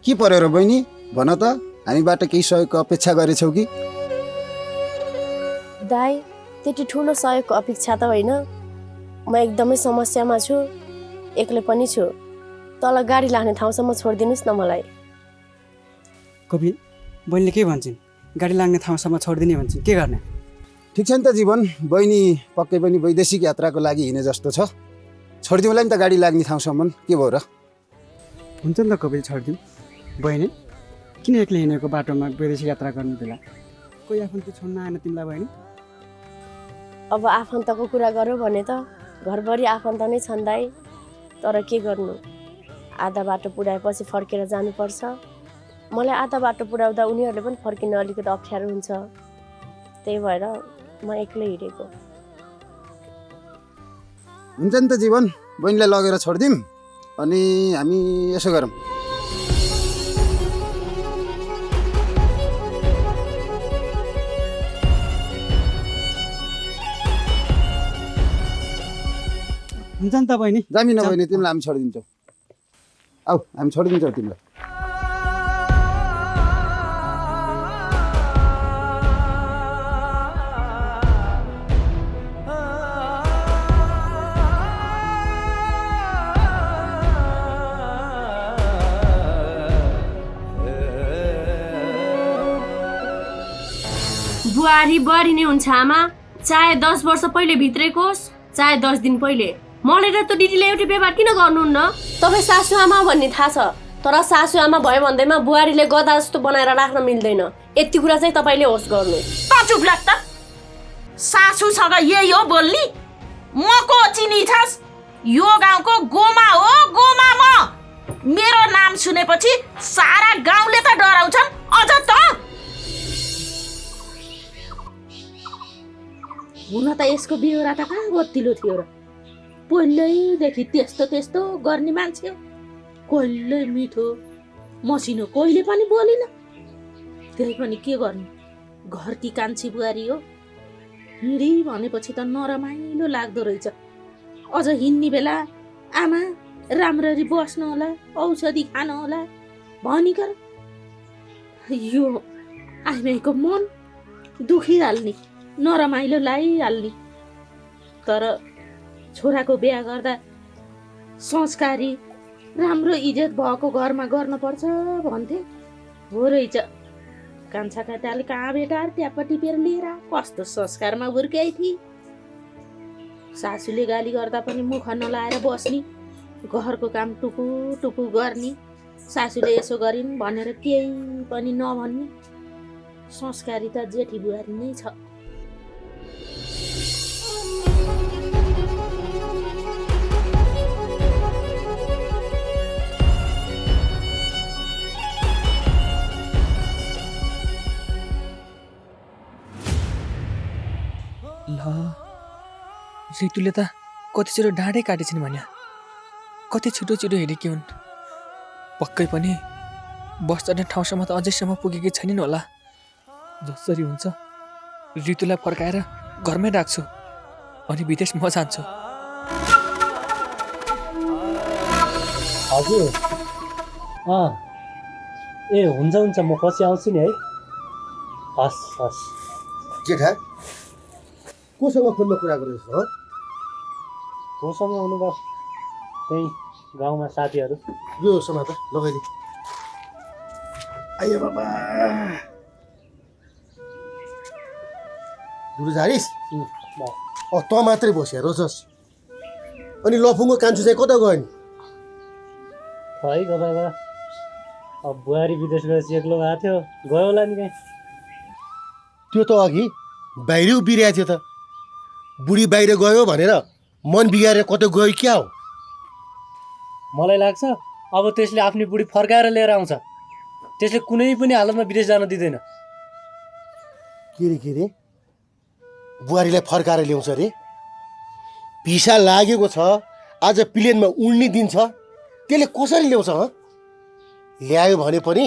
Speaker 10: के पर्यो र बहिनी भन त, हामीबाट केही सहयोगको अपेक्षा गरेछौ कि?
Speaker 1: दाइ त्यति ठुलो सहयोगको अपेक्षा त होइन। म एकदमै समस्यामा छु, एक्लै पनि छु। तल गाडी लाग्ने ठाउँसम्म छोडिदिनुहोस् न मलाई।
Speaker 9: कपिल बहिनीले के भन्छन्? गाडी लाग्ने ठाउँसम्म छोडिदिने भन्छन्, के गर्ने?
Speaker 10: ठिक छ नि त जीवन, बहिनी पक्कै पनि वैदेशिक यात्राको लागि हिँडे जस्तो छ। छोडिदिउँला नि त गाडी लाग्ने ठाउँसम्म, के भयो र?
Speaker 9: हुन्छ नि त कपिल, छोडिदिउँ। बहिनी किन एक्लै हिँडेको बाटोमा वैदेशिक यात्रा गर्ने बेला? कोही आफन्त छोड्न आएन तिमीलाई बहिनी?
Speaker 1: अब आफन्तको कुरा गरौँ भने त घरभरि आफन्त नै छन् दाइ, तर के गर्नु, आधा बाटो पुर्याएपछि फर्केर जानुपर्छ। मलाई आधा बाटो पुर्याउँदा उनीहरूले पनि फर्किन अलिकति अप्ठ्यारो हुन्छ, त्यही भएर म एक्लै हिँडेको।
Speaker 10: हुन्छ नि त जीवन, बहिनीलाई लगेर छोडिदिउँ अनि हामी यसो गरौँ।
Speaker 9: हुन्छ नि त बहिनी।
Speaker 10: जामिन बहिनी, तिमीलाई हामी छोडिदिन्छौँ। आऊ हामी छोडिदिन्छौँ तिमीलाई।
Speaker 1: बुहारी बुहारी नै हुन्छ आमा, चाहे 10 वर्ष पहिले भित्रेको होस् चाहे 10 दिन पहिले। मलाई र त दिदीले एउटै व्यवहार किन गर्नुहुन्न? तपाईँ सासु आमा भन्ने थाहा छ, तर सासु आमा भयो भन्दैमा बुहारीले गदा जस्तो बनाएर राख्न मिल्दैन। यति कुरा चाहिँ तपाईँले होस् गर्नु।
Speaker 6: चुप लाग त। सासूसँग यही हो बोल्ने? म को चिनिछस्? यो गाउँको गोमा हो, गोमा म। मेरो नाम सुनेपछि सारा गाउँले त डराउँछन्, अझ त। हुन त यसको बेहोरा त कहाँ गतिलो थियो र। पहिल्यैदेखि त्यस्तो त्यस्तो गर्ने मान्छे हो। कहिले मिठो मसिनो कहिले पनि बोलिन। त्यही पनि के गर्नु, घरकी कान्छी बुहारी हो। हिँडी भनेपछि त नरमाइलो लाग्दो रहेछ। अझ हिँड्ने बेला आमा राम्ररी बस्नु होला, औषधि खानु होला भनिकर यो आइमाईको मन दुखिहाल्ने, नरमाइलो लागिहाल्ने। तर छोराको बिहा गर्दा संस्कारी राम्रो इज्जत भएको घरमा गर्नुपर्छ भन्थे। हो रहेछ, कान्छा काटाले कहाँ भेटाएर ट्याप्पा टिपेर लिएर कस्तो संस्कारमा हुर्काइ थिए। सासूले गाली गर्दा पनि मुख नलाएर बस्ने, घरको काम टुपु टुपु गर्ने, सासूले यसो गरिन् भनेर केही पनि नभन्ने संस्कारी त जेठी बुहारी नै छ।
Speaker 8: ल रितुले त कति छिटो डाँडै काटेछिन् भन्या, कति छिटो छिटो हिँडेकी हुन्। पक्कै पनि बस चढ्ने ठाउँसम्म त अझैसम्म पुगेकी छैनन् होला। जसरी हुन्छ रितुलाई फर्काएर घरमै राख्छु अनि विदेश म जान्छु।
Speaker 7: हजुर ए हुन्छ हुन्छ, म पछि आउँछु नि है। हस् हस्।
Speaker 5: जेठा कोसँग फोनमा कुरा गरेछ?
Speaker 7: कोसँग हुनुभयो? त्यही गाउँमा साथीहरू।
Speaker 5: यो समाता लगाइदे। आइयो बाबा झारिस त मात्रै बस्या रोजस। अनि लफुङ्गो कान्छु चाहिँ कता गयो नि?
Speaker 7: खै कता गयो, अब बुहारी विदेश गएपछि एक्लो भएको थियो, गयो होला नि कहीँ।
Speaker 5: त्यो त अघि बाहिर उभिरहेको थियो त। बुढी बाहिर गयो भनेर मन बिगारेर कतै गयो क्या हो?
Speaker 7: मलाई लाग्छ अब त्यसले आफ्नो बुढी फर्काएर लिएर आउँछ। त्यसले कुनै पनि हालतमा विदेश जान दिँदैन।
Speaker 5: के रे बुहारीलाई फर्काएर ल्याउँछ रे? भिसा लागेको छ, आज प्लेनमा उड्ने दिन छ, त्यसले कसरी ल्याउँछ? ल्यायो भने पनि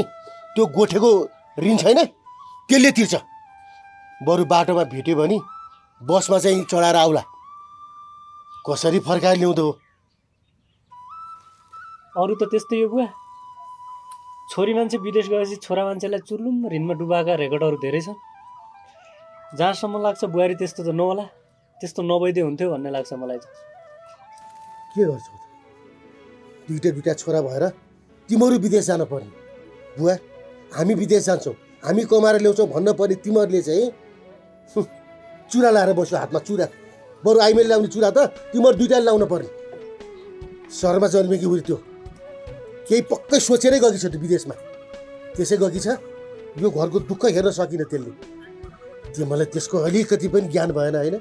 Speaker 5: त्यो गोठेको ऋण छैन, त्यसले तिर्छ। बरु बाटोमा भेट्यो भने बसमा चाहिँ चढाएर आउला। कसरी फर्काएर ल्याउँदो हो?
Speaker 7: अरू त त्यस्तै हो बुवा। छोरी मान्छे विदेश गएपछि छोरा मान्छेलाई चुर्लुम ऋणमा डुबाएका रेकर्डहरू धेरै छन्। जहाँसम्म लाग्छ बुहारी त्यस्तो त नहोला, त्यस्तो नभइदिए हुन्थ्यो भन्ने लाग्छ मलाई त।
Speaker 5: के गर्छौ त? दुईटा छोरा भएर तिमीहरू विदेश जान पर्ने। बुवा हामी विदेश जान्छौँ, हामी कमाएर ल्याउँछौँ भन्न पर्ने तिमीहरूले चाहिँ चुरा लाएर बस्यो हातमा चुरा। बरु आइमेले ल्याउने चुरा त तिमीहरू दुईटाले लाउनु पर्ने। सहरमा जन्मेकी उयो त्यो केही पक्कै सोचेरै गएकी छ त्यो विदेशमा। त्यसै गएकी छ, यो घरको दुःख हेर्न सकिन त्यसले। तिमीलाई त्यसको अलिकति पनि ज्ञान भएन होइन?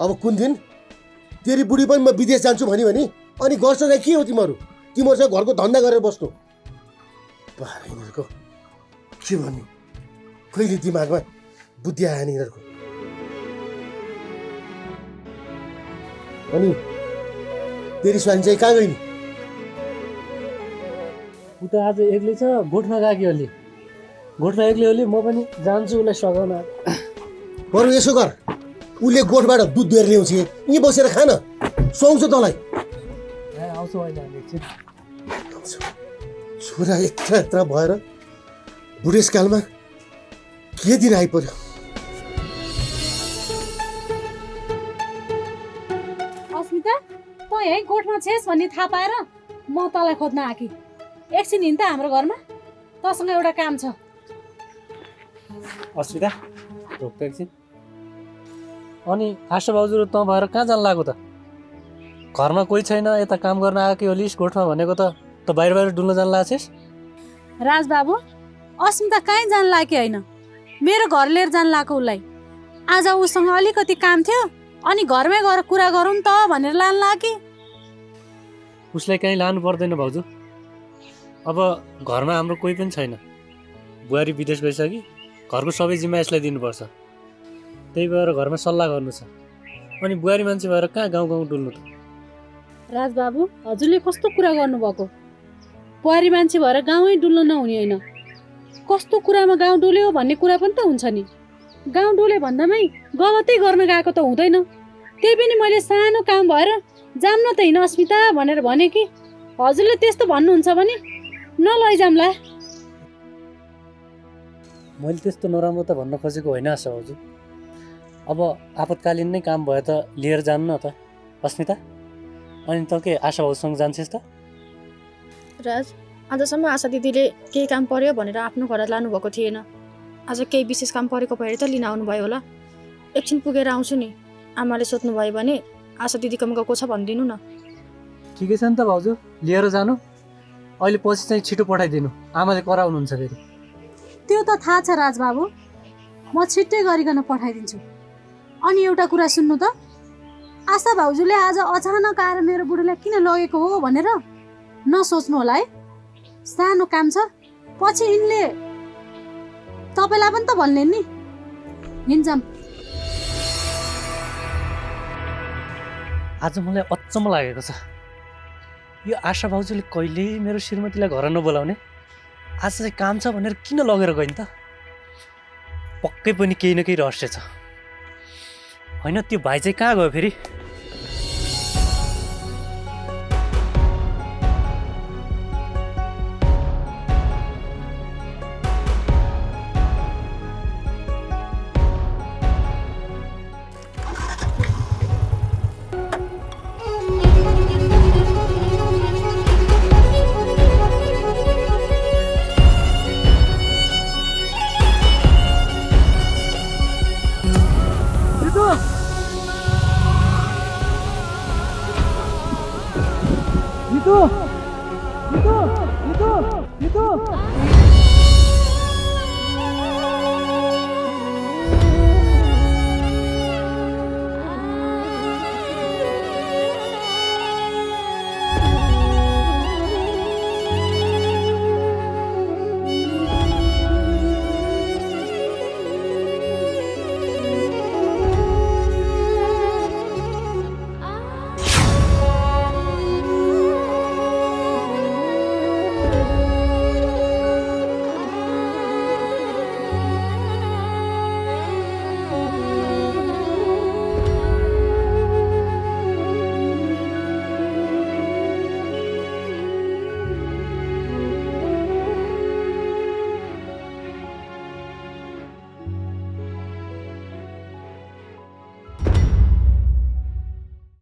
Speaker 5: अब कुन दिन तेरी बुढी पनि म विदेश जान्छु भने अनि गर्छ चाहिँ के हो तिमीहरू? तिमीहरूसँग घरको धन्दा गरेर बस्नु बाह्र यिनीहरूको के भन्ने कहिले दिमागमा बुद्धि आएन यिनीहरूको अनि तेरी स्वानी चाहिँ कहाँ गयो नि
Speaker 7: ऊ त आज एक्लै छ गोठमा गएको अलि गोठमा एक्लै अलि म पनि जान्छु उसलाई सघाउन
Speaker 5: बरु यसो गर उसले गोठबाट दुध दिएर ल्याउँछ यहीँ बसेर खान सुहाउँछ तँलाई
Speaker 7: आउँछु अहिले हामी एकछिन
Speaker 5: छोरा यत्रा यत्रा भएर बुढेसकालमा के दिन आइपर्यो
Speaker 2: अस्मिता तँ यहीँ गोठमा छेस् भन्ने थाहा पाएर म तँलाई खोज्न आएकी एकछिन हिँड त हाम्रो घरमा तँसँग एउटा काम छ
Speaker 7: अस्मिता रोक त एकछिन अनि आशा भाउजू र तँ भएर कहाँ जानु लाग्यो त घरमा कोही छैन यता काम गर्न आएकै होलिस् गोठमा भनेको त बाहिर बाहिर डुल्न जानु लाग्छ
Speaker 2: राजबाबु अस्मिता कहीँ जान लाएकी होइन मेरो घर लिएर जान लाएको उसलाई आज उसँग अलिकति काम थियो अनि घरमै गएर कुरा गरौँ त भनेर लान लाएकी
Speaker 7: उसलाई कहीँ लानु पर्दैन भाउजू अब घरमा हाम्रो कोही पनि छैन बुहारी विदेश गइसक्यो घरको सबै जिम्मा यसलाई दिनुपर्छ त्यही भएर घरमा सल्लाह गर्नु छ अनि बुहारी मान्छे भएर कहाँ गाउँ गाउँ डुल्नु त
Speaker 2: राजबाबु हजुरले कस्तो कुरा गर्नुभएको बुहारी मान्छे भएर गाउँै डुल्न नहुने होइन कस्तो कुरामा गाउँ डुल्यो भन्ने कुरा पनि त हुन्छ नि गाउँ डुले भन्दामै गलतै गर्न गएको त हुँदैन त्यही पनि मैले सानो काम भएर जाम्न त होइन अस्मिता भनेर भने कि हजुरले त्यस्तो भन्नुहुन्छ भने नलैजाम्ला
Speaker 7: मैले त्यस्तो नराम्रो त भन्न खोजेको होइन आशा भाउजू अब आपतकालीन नै काम भयो त लिएर जानु न त अस्मिता अनि त के आशा भाउजूसँग जान्छस् त
Speaker 4: राज आजसम्म आशा दिदीले केही काम पर्यो भनेर आफ्नो घर लानुभएको थिएन आज केही विशेष काम परेको भएर त लिन आउनुभयो होला एकछिन पुगेर आउँछु नि आमाले सोध्नुभयो भने आशा दिदीकोमा गएको छ भनिदिनु न
Speaker 7: ठिकै छ नि त भाउजू लिएर जानु अहिले पछि चाहिँ छिटो पठाइदिनु आमाले कराउनुहुन्छ फेरि
Speaker 2: त्यो त थाहा छ राजबाबु म छिट्टै गरिकन पठाइदिन्छु अनि एउटा कुरा सुन्नु त आशा भाउजूले आज अचानक आएर मेरो बुढीलाई किन लगेको हो भनेर नसोच्नु होला है सानो काम छ पछि यिनले तपाईँलाई पनि त भन्ने नि हिँड्छौँ
Speaker 7: आज मलाई अचम्म लागेको छ यो आशा भाउजूले कहिल्यै मेरो श्रीमतीलाई घर नबोलाउने आज चाहिँ काम छ भनेर किन लगेर गइन् त पक्कै पनि केही न केही रहस्य छ होइन त्यो भाइ चाहिँ कहाँ गयो फेरि